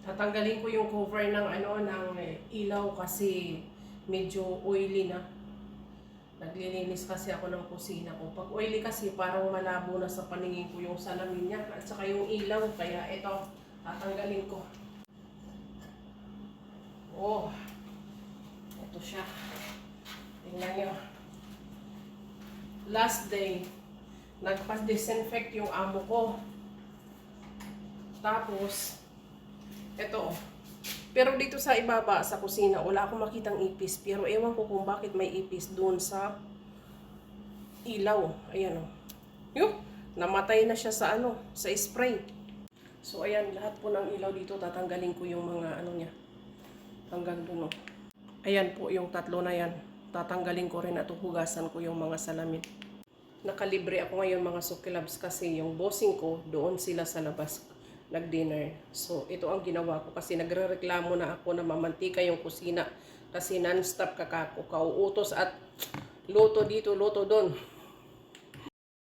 Tatanggalin ko yung cover ng ng ilaw kasi medyo oily na. Naglilinis kasi ako ng kusina ko. Pag oily kasi parang malabo na sa paningin ko yung salamin niya at saka yung ilaw. Kaya ito, tatanggalin ko. Oh, ito siya. Tingnan nyo. Last day, nagpa-disinfect yung amo ko. Tapos, ito. Pero dito sa ibaba, sa kusina, wala akong makitang ipis. Pero ewan ko kung bakit may ipis doon sa ilaw. Ayan o. Yung, namatay na siya sa sa spray. So ayan, lahat po ng ilaw dito, tatanggalin ko yung mga niya. Hanggang doon o. Ayan po yung tatlo na yan. Tatanggalin ko rin at hugasan ko yung mga salamin. Nakalibre ako ngayon mga sukilabs kasi yung bossing ko, doon sila sa labas nag-dinner. So, ito ang ginawa ko kasi nagrereklamo na ako na mamantika yung kusina kasi non-stop kauutos at luto dito, luto doon.